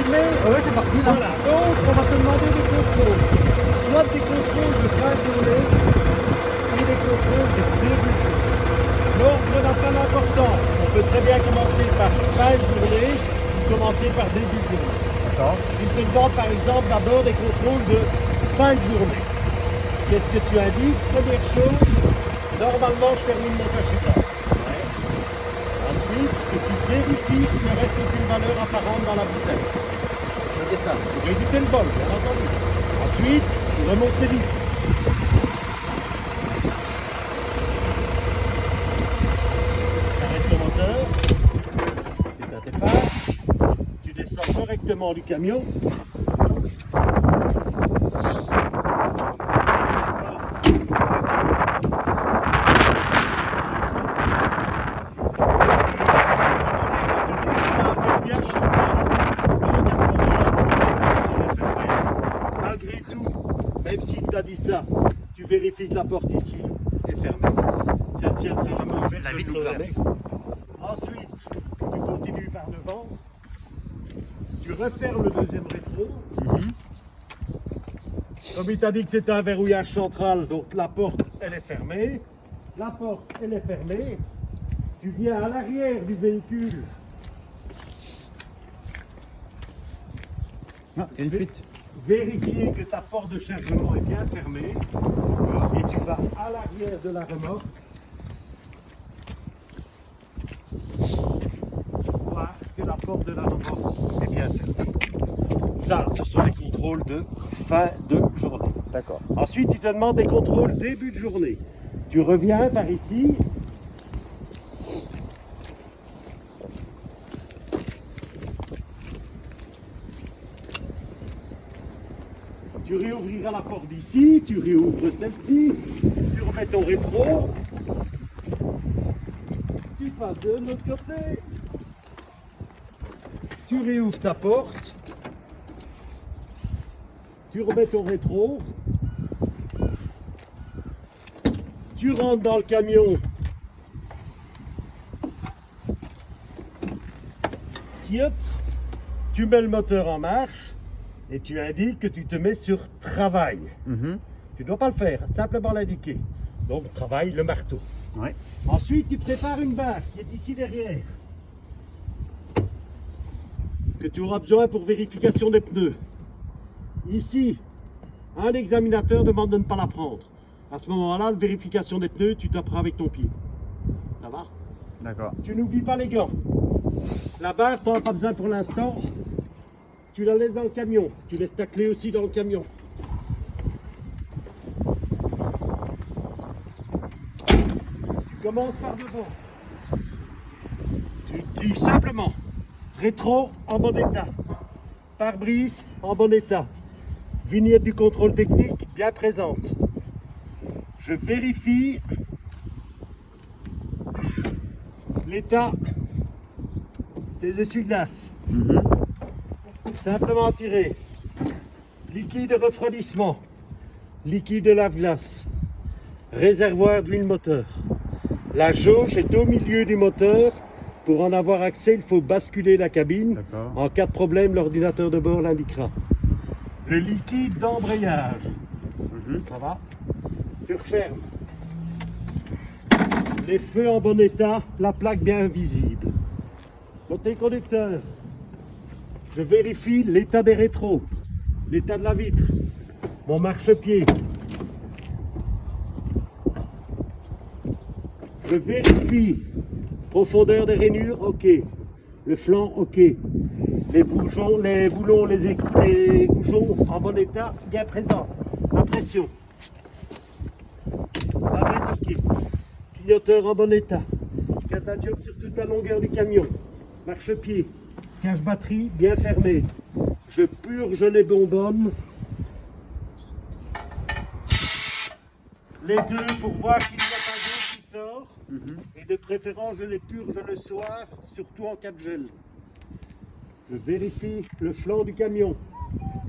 filmer? Ouais, c'est parti là. Voilà, donc on va te demander des contrôles. Soit des contrôles de fin de journée, ou des contrôles de début de journée. L'ordre n'a pas d'importance. On peut très bien commencer par fin de journée, ou commencer par début de journée. D'accord. Si je te demande par exemple d'abord des contrôles de fin de journée, qu'est-ce que tu indiques? Première chose, normalement je termine mon tachykard. Ensuite, tu vérifies qu'il ne reste aucune valeur apparente dans la bouteille. C'est ça. Pour éviter le vol, bien entendu. Ensuite, tu remontes les vis. Tu arrêtes ton moteur, tu éteins tes phares, tu descends correctement du camion. Malgré tout, même s'il t'a dit ça, tu vérifies que la porte ici est fermée. Celle-ci, elle sera jamais ouverte. La je vitre le est promets. ouverte. Ensuite, tu continues par devant. Tu refermes le deuxième rétro. Comme il t'a dit que c'était un verrouillage central, donc la porte, elle est fermée. La porte, elle est fermée. Tu viens à l'arrière du véhicule. Ah, il y a une fuite. Vérifier que ta porte de chargement est bien fermée. Et tu vas à l'arrière de la remorque. Voir que la porte de la remorque est bien fermée. Ça, ce sont les contrôles de fin de journée. D'accord. Ensuite, il te demande des contrôles début de journée. Tu reviens par ici. Tu réouvriras la porte d'ici, tu réouvres celle-ci, tu remets ton rétro, tu passes de l'autre côté, tu réouvres ta porte, tu remets ton rétro, tu rentres dans le camion, Tiop, tu mets le moteur en marche et tu indiques que tu te mets sur travail. Tu ne dois pas le faire, simplement l'indiquer. Donc travail, le marteau. Ouais. Ensuite, tu prépares une barre qui est ici derrière, que tu auras besoin pour vérification des pneus. Ici, un examinateur demande de ne pas la prendre. À ce moment-là, la vérification des pneus, tu t'apprends avec ton pied. Ça va? D'accord. Tu n'oublies pas les gants. La barre, tu n'en as pas besoin pour l'instant. Tu la laisses dans le camion. Tu laisses ta clé aussi dans le camion. Tu commences par devant. Tu dis simplement rétro en bon état, pare-brise en bon état, vignette du contrôle technique bien présente. Je vérifie l'état des essuie-glaces. Simplement tirer. Liquide de refroidissement, liquide de lave-glace, réservoir d'huile moteur. La jauge est au milieu du moteur. Pour en avoir accès, il faut basculer la cabine. D'accord. En cas de problème, l'ordinateur de bord l'indiquera. Le liquide d'embrayage. Ça va? Tu refermes. Les feux en bon état, la plaque bien visible. Côté conducteur, je vérifie l'état des rétros, l'état de la vitre, mon marchepied. Je vérifie profondeur des rainures, ok. Le flanc, ok. Les boulons, les bouchons en bon état, bien présents. La pression. La vitre, ok. Clignoteur en bon état. Catadiop sur toute la longueur du camion. Marchepied. Cache batterie bien fermé. Je purge les bonbonnes. Les deux pour voir qu'il n'y a pas d'eau qui sort. Et de préférence, je les purge le soir, surtout en cas de gel. Je vérifie le flanc du camion,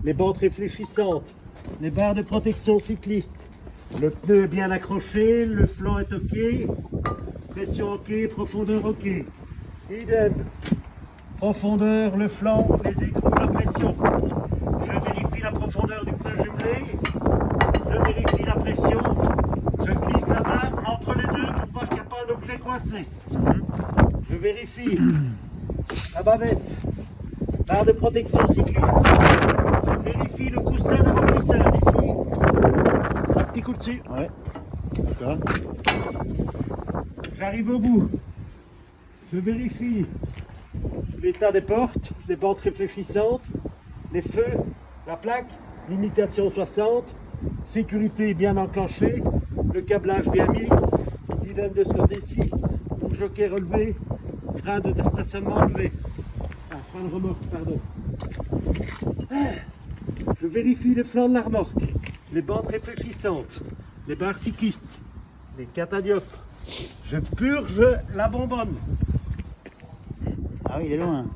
les bandes réfléchissantes, les barres de protection cycliste. Le pneu est bien accroché, le flanc est ok, pression ok, profondeur ok. Idem Profondeur, le flanc, les écrous, la pression. Je vérifie la profondeur du pneu jumelé. Je vérifie la pression. Je glisse la main entre les deux pour voir qu'il n'y a pas d'objet coincé. Je vérifie la bavette, barre de protection cycliste. Je vérifie le coussin d'amortisseur ici. Un petit coup dessus. Ouais. D'accord. J'arrive au bout. Je vérifie l'état des portes, des bandes réfléchissantes, les feux, la plaque, limitation 60, sécurité bien enclenchée, le câblage bien mis, dilemme de ce côté-ci, jockey relevé, frein de stationnement levé. Ah, frein de remorque, pardon. Je vérifie les flancs de la remorque, les bandes réfléchissantes, les barres cyclistes, les catadiopes. Je purge la bonbonne. Ah oui, il est loin.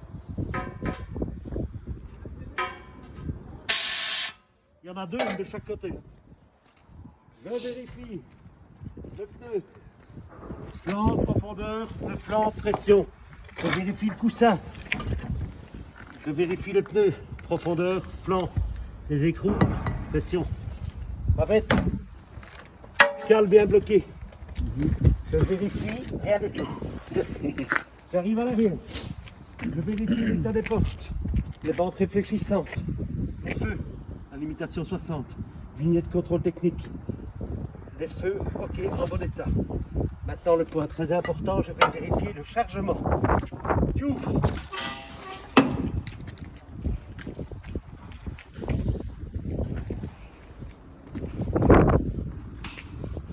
Il y en a deux, une de chaque côté. Je vérifie le pneu, flanc, profondeur, le flanc, pression. Je vérifie le coussin. Je vérifie le pneu, profondeur, flanc, les écrous, pression. Bavette, cale bien bloqué. Je vérifie, rien du tout. J'arrive à l'arrière. Je vérifie l'état des portes, les bandes réfléchissantes, les feux, la limitation 60, vignette contrôle technique, les feux, ok, en bon état. Maintenant, le point très important, je vais vérifier le chargement. Tu ouvres.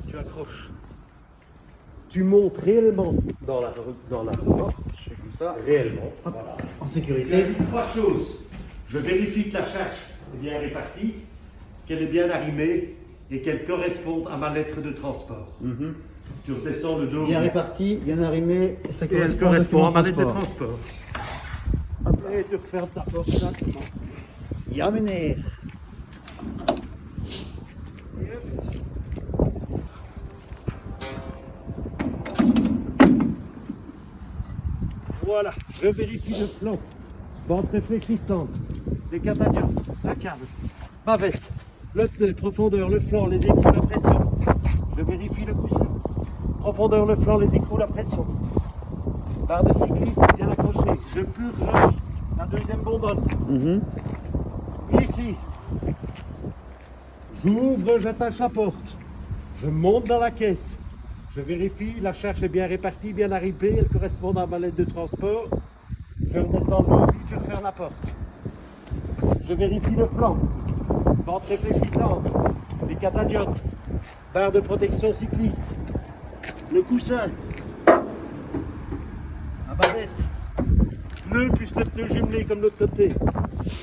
Tu accroches. Tu montes réellement dans la remorque. Je fais comme ça. Réellement. Voilà. En Il y a sécurité. trois choses. Je vérifie que la charge est bien répartie, qu'elle est bien arrimée et qu'elle corresponde à ma lettre de transport. Tu redescends le dos. Bien réparti, bien arrimé, et ça Et elle correspond correspond à ma lettre de transport. transport. Et tu refermes ta porte gentiment. Yamene. Voilà, je vérifie le flanc, bande réfléchissante, les catadiopes, la câble, bavette, le pneu, profondeur, le flanc, les écrous, la pression. Je vérifie le coussin, profondeur, le flanc, les écrous, la pression. Barre de cycliste bien accrochée. Je purge la deuxième bonbonne. Ici, j'ouvre, j'attache la porte. Je monte dans la caisse. Je vérifie, la charge est bien répartie, bien arrimée, elle correspond à ma lettre de transport. Je redescends le dos, je referme la porte. Je vérifie le flanc, bande réfléchissante, les catadiopes, barre de protection cycliste, le coussin, la bavette, pneu plus le pneu jumelé comme de l'autre côté,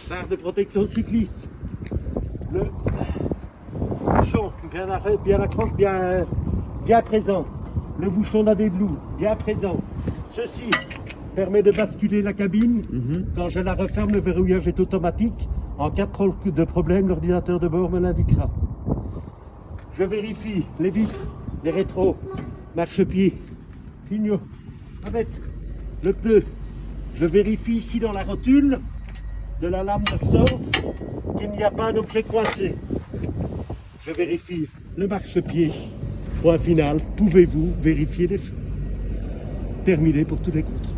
barre de protection cycliste, le bouchon bien présent, le bouchon d'Adeblue bien présent. Ceci permet de basculer la cabine. Quand je la referme, le verrouillage est automatique. En cas de problème, l'ordinateur de bord me l'indiquera. Je vérifie les vitres, les rétros, marchepied, clignot, bavette, le pneu. Je vérifie ici dans la rotule de la lame de ressort qu'il n'y a pas d'objet coincé. Je vérifie le marchepied. Point final, pouvez-vous vérifier les feux? Terminé pour tous les contrôles.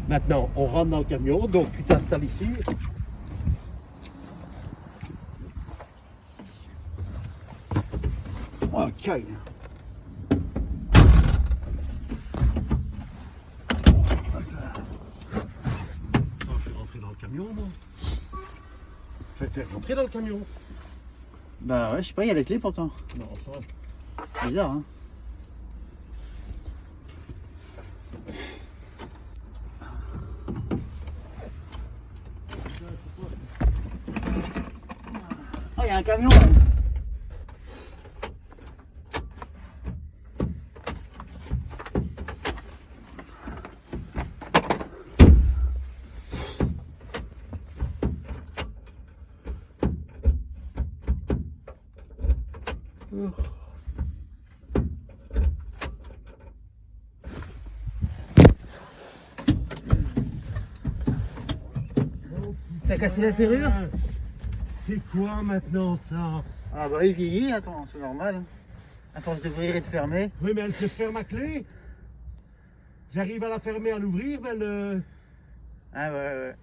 Maintenant, on rentre dans le camion, donc tu t'installes ici. Ok. Oh, je suis rentré dans le camion, moi. Je vais faire rentrer dans le camion. Bah ouais, je sais pas, il y a les clés pourtant. Non, ça va. Bizarre, hein. Oh, il y a un camion là. T'as cassé la serrure? C'est quoi maintenant ça? Ah bah il vieillit, attends, c'est normal. Hein. À force d'ouvrir et de fermer. Oui, mais elle se ferme à clé. J'arrive à la fermer, à l'ouvrir, mais elle... Ah ouais, ouais.